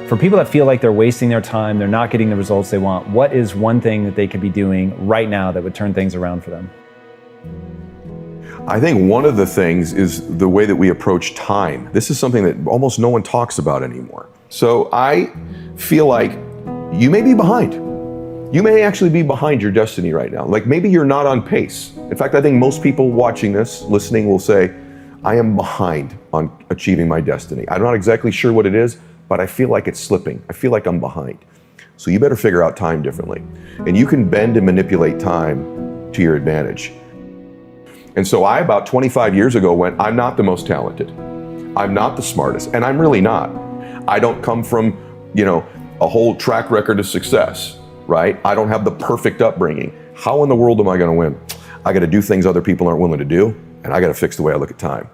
For people that feel like they're wasting their time, they're not getting the results they want, what is one thing that they could be doing right now that would turn things around for them? I think one of the things is the way that we approach time. This is something that almost no one talks about anymore. So I feel like you may be behind. You may actually be behind your destiny right now. Like maybe you're not on pace. In fact, I think most people watching this, listening, will say, I am behind on achieving my destiny. I'm not exactly sure what it is, but I feel like it's slipping. I feel like I'm behind. So you better figure out time differently. And you can bend and manipulate time to your advantage. And so I, about 25 years ago, went, I'm not the most talented. I'm not the smartest, and I'm really not. I don't come from, a whole track record of success, right? I don't have the perfect upbringing. How in the world am I gonna win? I gotta do things other people aren't willing to do, and I gotta fix the way I look at time.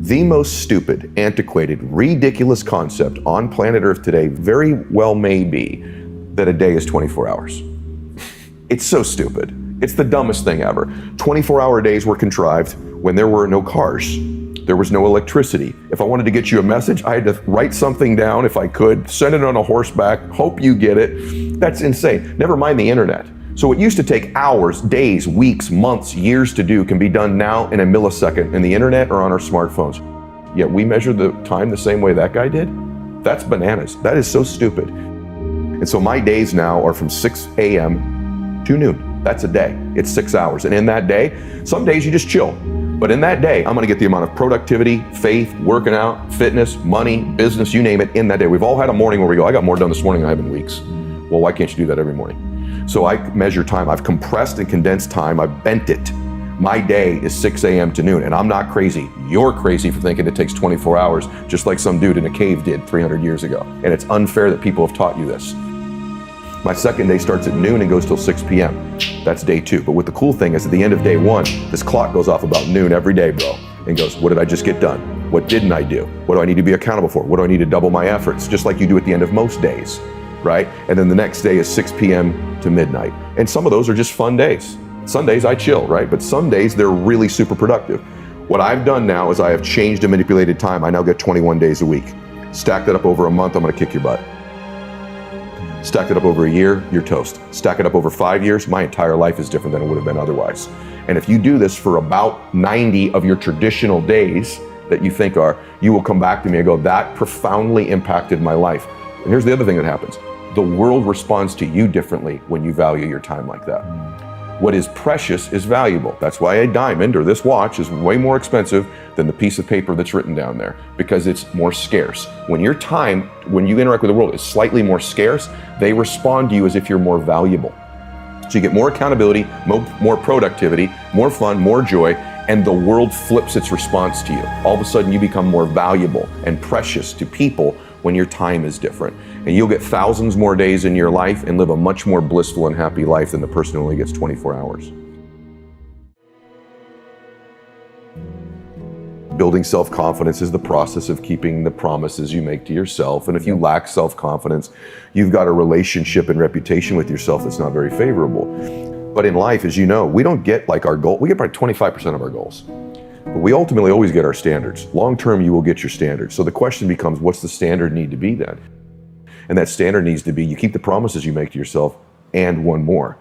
The most stupid, antiquated, ridiculous concept on planet Earth today very well may be that a day is 24 hours. It's so stupid. It's the dumbest thing ever. 24-hour days were contrived when there were no cars. There was no electricity. If I wanted to get you a message, I had to write something down if I could, send it on a horseback, hope you get it. That's insane. Never mind the internet. So what used to take hours, days, weeks, months, years to do can be done now in a millisecond in the internet or on our smartphones. Yet we measure the time the same way that guy did? That's bananas. That is so stupid. And so my days now are from 6 a.m. to noon. That's a day. It's 6 hours. And in that day, some days you just chill. But in that day, I'm gonna get the amount of productivity, faith, working out, fitness, money, business, you name it, in that day. We've all had a morning where we go, I got more done this morning than I have in weeks. Well, why can't you do that every morning? So I measure time. I've compressed and condensed time. I've bent it. My day is 6 a.m. to noon, and I'm not crazy. You're crazy for thinking it takes 24 hours, just like some dude in a cave did 300 years ago. And it's unfair that people have taught you this. My second day starts at noon and goes till 6 p.m. That's day 2. But what the cool thing is, at the end of day 1, this clock goes off about noon every day, bro, and goes, what did I just get done? What didn't I do? What do I need to be accountable for? What do I need to double my efforts? Just like you do at the end of most days, right? And then the next day is 6 p.m. to midnight. And some of those are just fun days. Sundays I chill, right? But some days they're really super productive. What I've done now is I have changed and manipulated time. I now get 21 days a week. Stack that up over a month, I'm gonna kick your butt. Stack it up over a year, you're toast. Stack it up over 5 years, my entire life is different than it would have been otherwise. And if you do this for about 90 of your traditional days that you think are, you will come back to me and go, that profoundly impacted my life. And here's the other thing that happens. The world responds to you differently when you value your time like that. What is precious is valuable. That's why a diamond or this watch is way more expensive than the piece of paper that's written down there, because it's more scarce. When your time, when you interact with the world, is slightly more scarce, they respond to you as if you're more valuable. So you get more accountability, more productivity, more fun, more joy, and the world flips its response to you. All of a sudden you become more valuable and precious to people when your time is different. And you'll get thousands more days in your life and live a much more blissful and happy life than the person who only gets 24 hours. Building self-confidence is the process of keeping the promises you make to yourself. And if you lack self-confidence, you've got a relationship and reputation with yourself that's not very favorable. But in life, as you know, we don't get like our goal. We get probably 25% of our goals. But we ultimately always get our standards. Long-term, you will get your standards. So the question becomes, what's the standard need to be then? And that standard needs to be, you keep the promises you make to yourself and one more.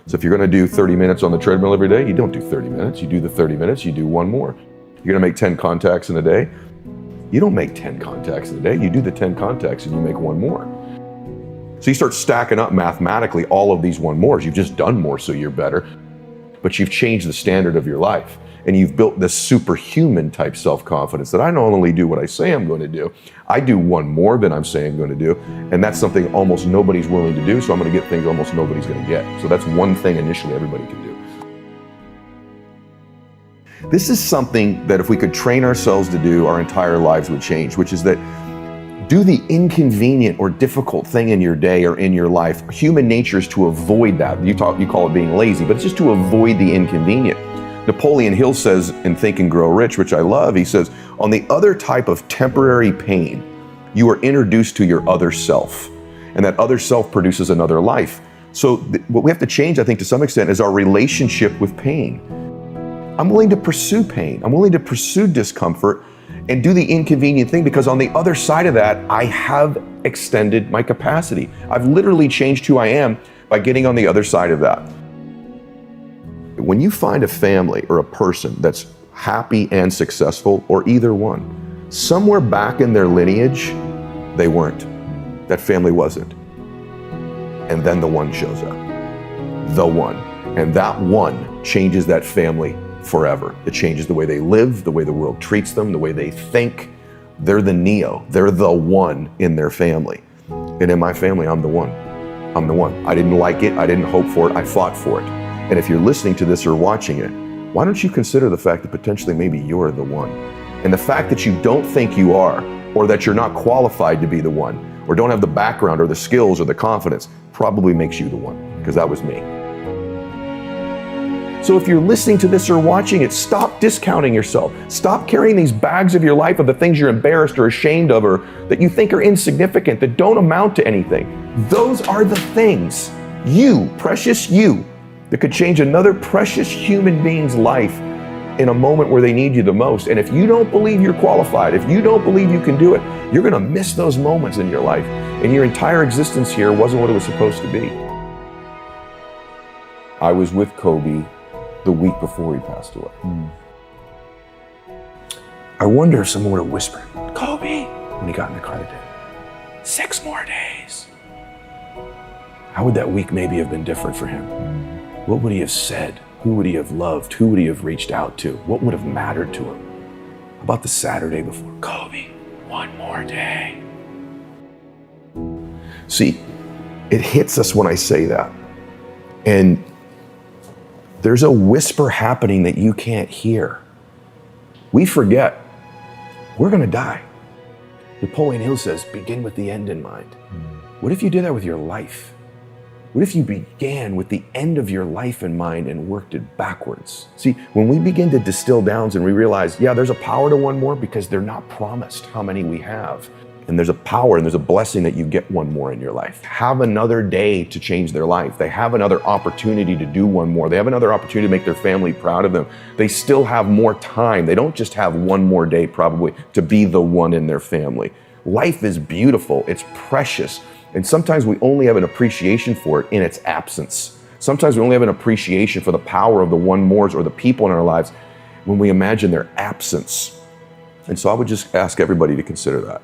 So if you're gonna do 30 minutes on the treadmill every day, you don't do 30 minutes. You do the 30 minutes, you do one more. You're gonna make 10 contacts in a day. You don't make 10 contacts in a day. You do the 10 contacts and you make one more. So you start stacking up mathematically all of these one mores. You've just done more, so you're better, but you've changed the standard of your life. And you've built this superhuman type self-confidence that I not only do what I say I'm going to do, I do one more than I'm saying I'm going to do. And that's something almost nobody's willing to do. So I'm going to get things almost nobody's going to get. So that's one thing initially everybody can do. This is something that if we could train ourselves to do, our entire lives would change, which is that do the inconvenient or difficult thing in your day or in your life. Human nature is to avoid that. You call it being lazy, but it's just to avoid the inconvenient. Napoleon Hill says in Think and Grow Rich, which I love, he says, on the other type of temporary pain, you are introduced to your other self, and that other self produces another life. So what we have to change, I think, to some extent, is our relationship with pain. I'm willing to pursue pain. I'm willing to pursue discomfort and do the inconvenient thing, because on the other side of that, I have extended my capacity. I've literally changed who I am by getting on the other side of that. When you find a family or a person that's happy and successful, or either one, somewhere back in their lineage, they weren't. That family wasn't. And then the one shows up. The one. And that one changes that family forever. It changes the way they live, the way the world treats them, the way they think. They're the Neo. They're the one in their family. And in my family, I'm the one. I'm the one. I didn't like it. I didn't hope for it. I fought for it. And if you're listening to this or watching it, why don't you consider the fact that potentially maybe you're the one? And the fact that you don't think you are, or that you're not qualified to be the one, or don't have the background or the skills or the confidence, probably makes you the one, because that was me. So if you're listening to this or watching it, stop discounting yourself. Stop carrying these bags of your life of the things you're embarrassed or ashamed of, or that you think are insignificant, that don't amount to anything. Those are the things, you, precious you, that could change another precious human being's life in a moment where they need you the most. And if you don't believe you're qualified, if you don't believe you can do it, you're gonna miss those moments in your life. And your entire existence here wasn't what it was supposed to be. I was with Kobe the week before he passed away. I wonder if someone would have whispered, Kobe, when he got in the car today, 6 more days. How would that week maybe have been different for him? What would he have said? Who would he have loved? Who would he have reached out to? What would have mattered to him? How about the Saturday before? Kobe, 1 more day. See, it hits us when I say that. And there's a whisper happening that you can't hear. We forget, we're gonna die. Napoleon Hill says, begin with the end in mind. What if you did that with your life? What if you began with the end of your life in mind and worked it backwards? See, when we begin to distill down and we realize, yeah, there's a power to 1 more because they're not promised how many we have. And there's a power and there's a blessing that you get 1 more in your life. Have another day to change their life. They have another opportunity to do 1 more. They have another opportunity to make their family proud of them. They still have more time. They don't just have 1 more day probably to be the one in their family. Life is beautiful. It's precious. And sometimes we only have an appreciation for it in its absence. Sometimes we only have an appreciation for the power of the 1 mores or the people in our lives when we imagine their absence. And so I would just ask everybody to consider that.